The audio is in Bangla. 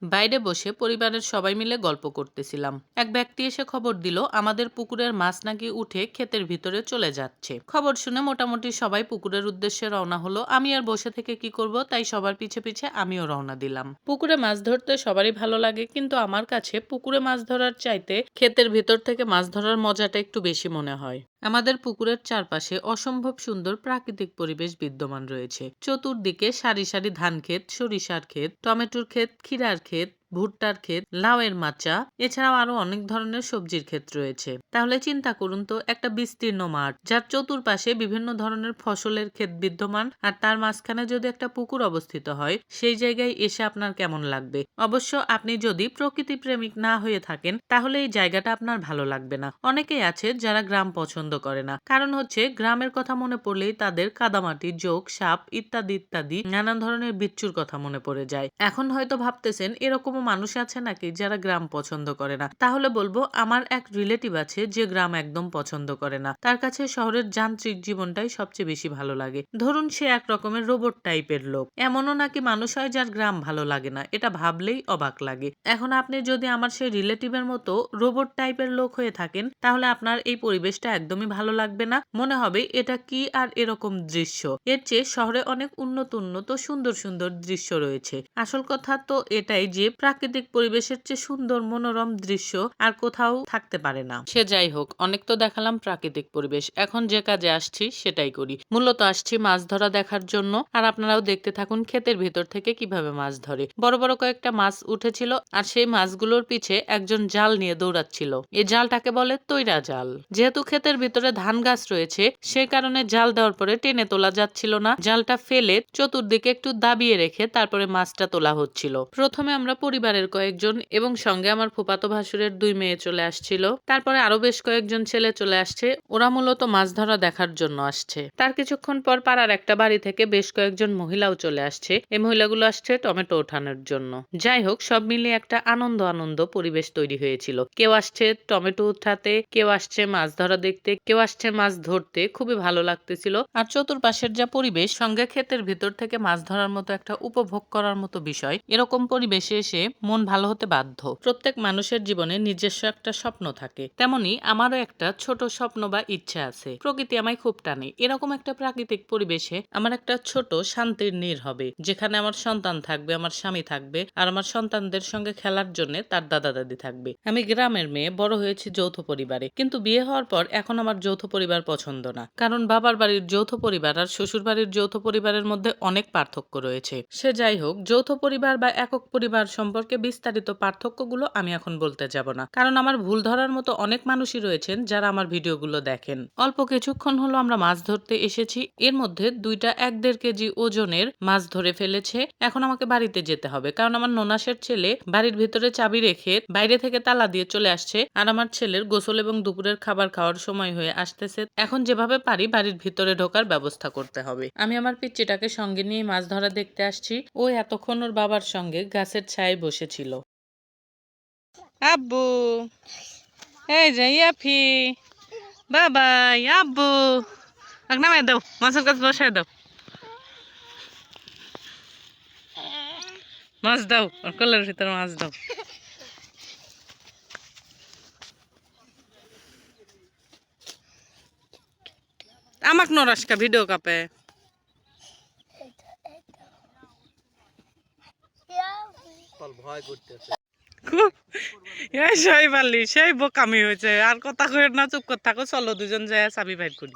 বাইরে বসে পরিবারের সবাই মিলে গল্প করতেছিলাম। এক ব্যক্তি এসে খবর দিল আমাদের পুকুরের মাছ নাকি উঠে ক্ষেতের ভিতরে চলে যাচ্ছে। খবর শুনে মোটামুটি সবাই পুকুরের উদ্দেশ্যে রওনা হলো। আমি আর বসে থেকে কি করব, তাই সবার পিছে পিছে আমিও রওনা দিলাম। পুকুরে মাছ ধরতে সবারই ভালো লাগে, কিন্তু আমার কাছে পুকুরে মাছ ধরার চাইতে ক্ষেতের ভিতর থেকে মাছ ধরার মজাটা একটু বেশি মনে হয়। আমাদের পুকুরের চারপাশে অসম্ভব সুন্দর প্রাকৃতিক পরিবেশ বিদ্যমান রয়েছে। চতুর্দিকে সারি সারি ধান ক্ষেত, সরিষার ক্ষেত, টমেটোর ক্ষেত, ক্ষীরার ক্ষেত, ভুট্টার ক্ষেত, লাউয়ের মাচা, এছাড়াও আরো অনেক ধরনের সবজির ক্ষেত রয়েছে। তাহলে চিন্তা করুন তো, একটা বিস্তীর্ণ মাঠ যার চতুর্পাশে বিভিন্ন ধরনের ফসলের ক্ষেত বিদ্যমান, আর তার মাঝখানে যদি একটা পুকুর অবস্থিত হয়, সেই জায়গায় এসে আপনার কেমন লাগবে? অবশ্য আপনি যদি প্রকৃতি প্রেমিক না হয়ে থাকেন, তাহলে এই জায়গাটা আপনার ভালো লাগবে না। অনেকেই আছে যারা গ্রাম পছন্দ করে না, কারণ হচ্ছে গ্রামের কথা মনে পড়লেই তাদের কাদামাটি, জোক, সাপ ইত্যাদি ইত্যাদি নানান ধরনের বিচ্ছুর কথা মনে পড়ে যায়। এখন হয়তো ভাবতেছেন এরকমও মানুষ আছে নাকি যারা গ্রাম পছন্দ করে না। তাহলে বলবো, আমার এক রিলেটিভ আছে যে গ্রাম একদম পছন্দ করে না। তার কাছে শহরের যান্ত্রিক জীবনটাই সবচেয়ে বেশি ভালো লাগে। ধরুন সে এক রকমের রোবট টাইপের লোক। এমনও নাকি মানুষ হয় যার গ্রাম ভালো লাগে না, এটা ভাবলেই অবাক লাগে। এখন আপনি যদি আমার সেই রিলেটিভের মতো রোবট টাইপের লোক হয়ে থাকেন, তাহলে আপনার এই পরিবেশটা একদমই ভালো লাগবে না। মনে হবে এটা কি আর এরকম দৃশ্য, এর চেয়ে শহরে অনেক উন্নত উন্নত সুন্দর সুন্দর দৃশ্য রয়েছে। আসল কথা তো এটাই যে প্রাকৃতিক পরিবেশের চেয়ে সুন্দর মনোরম দৃশ্য আর কোথাও থাকতে পারে না। সে যাই হোক, অনেক তো দেখালাম প্রাকৃতিক পরিবেশ। এখন যে কাজে আসছি সেটাই করি। মূলত আসছি মাছ ধরা দেখার জন্য, আর আপনারাও দেখতে থাকুন ক্ষেতের ভিতর থেকে কিভাবে মাছ ধরে। বড় বড় কয়েকটা মাছ উঠেছিল, আর সেই মাছগুলোর পিছে একজন জাল নিয়ে দৌড়াচ্ছিল। এই জালটাকে বলে তৈরা জাল। যেহেতু ক্ষেতের ভিতরে ধান গাছ রয়েছে, সেই কারণে জাল দেওয়ার পরে টেনে তোলা যাচ্ছিল না। জালটা ফেলে চতুর্দিকে একটু দাবিয়ে রেখে তারপরে মাছটা তোলা হচ্ছিল। প্রথমে আমরা পরিবারের কয়েকজন এবং সঙ্গে আমার ফুফাতো ভাসুরের 2 মেয়ে চলে আসছিল। তারপরে আরো বেশ কয়েকজন ছেলে চলে আসছে। ওরা মূলত মাছ ধরা দেখার জন্য আসছে। তার কিছুক্ষণ পর পাড়ার একটা বাড়ি থেকে বেশ কয়েকজন মহিলাও চলে আসছে। এই মহিলাগুলো আসছে টমেটো ওঠানোর জন্য। যাই হোক, সব মিলিয়ে একটা আনন্দ আনন্দ পরিবেশ তৈরি হয়েছিল। কেউ আসছে টমেটো উঠাতে, কেউ আসছে মাছ ধরা দেখতে, কেউ আসছে মাছ ধরতে। খুবই ভালো লাগতেছিল। আর চতুর্পাশের যা পরিবেশ, সঙ্গে ক্ষেতের ভিতর থেকে মাছ ধরার মতো একটা উপভোগ করার মতো বিষয়, এরকম পরিবেশে এসে মন ভালো হতে বাধ্য। প্রত্যেক মানুষের জীবনে নিজস্ব একটা স্বপ্ন থাকে, তেমনি আমারও একটা ছোট স্বপ্ন বা ইচ্ছা আছে। প্রকৃতি আমায় খুব টানে। এরকম একটা প্রাকৃতিক পরিবেশে আমার একটা ছোট শান্তির নীড় হবে, যেখানে আমার সন্তান থাকবে, আমার স্বামী থাকবে, আর আমার সন্তানদের সঙ্গে খেলার জন্য তার দাদা দাদি থাকবে। আমি গ্রামের মেয়ে, বড় হয়েছি যৌথ পরিবারে, কিন্তু বিয়ে হওয়ার পর এখন আমার যৌথ পরিবার পছন্দ না। কারণ বাবার বাড়ির যৌথ পরিবার আর শ্বশুর বাড়ির যৌথ পরিবারের মধ্যে অনেক পার্থক্য রয়েছে। সে যাই হোক, যৌথ পরিবার বা একক পরিবার সম্পর্কে বিস্তারিত পার্থক্যগুলো আমি এখন বলতে যাব না, কারণ আমার ভুল ধরার মতো অনেক মানুষই রয়েছেন যারা আমার ভিডিওগুলো দেখেন। অল্প কিছুক্ষণ হলো আমরা মাছ ধরতে এসেছি, এর মধ্যে 2টা 1-1.5 কেজি ওজনের মাছ ধরে ফেলেছে। এখন আমাকে বাড়িতে যেতে হবে, কারণ আমার ননাসের ছেলে বাড়ির ভিতরে চাবি রেখে বাইরে থেকে তালা দিয়ে চলে আসছে, আর আমার ছেলের গোসল এবং দুপুরের খাবার খাওয়ার সময় হয়ে আসতেছে। এখন যেভাবে পারি বাড়ির ভিতরে ঢোকার ব্যবস্থা করতে হবে। আমি আমার পিচ্চিটাকে সঙ্গে নিয়ে মাছ ধরা দেখতে আসছি। ও এতক্ষণ ওর বাবার সঙ্গে গাছের ছায়ায় বসেছিল। আব্বু, এই যে ইয়াফি, বাবা, আব্বু, নামাই দাও, মাছের কাছে বসায় দাও, মাছ দাও, কলের ভিতরে মাছ দাও। আমাক নরাসকা ভিডিও কাপে ভয় করতেছে খুব। সেই পারলি, সেই বোকামি হয়েছে। আর কথা কই না, চুপ করে থাকো। চলো দুজন যায় চাবি বাইর করি।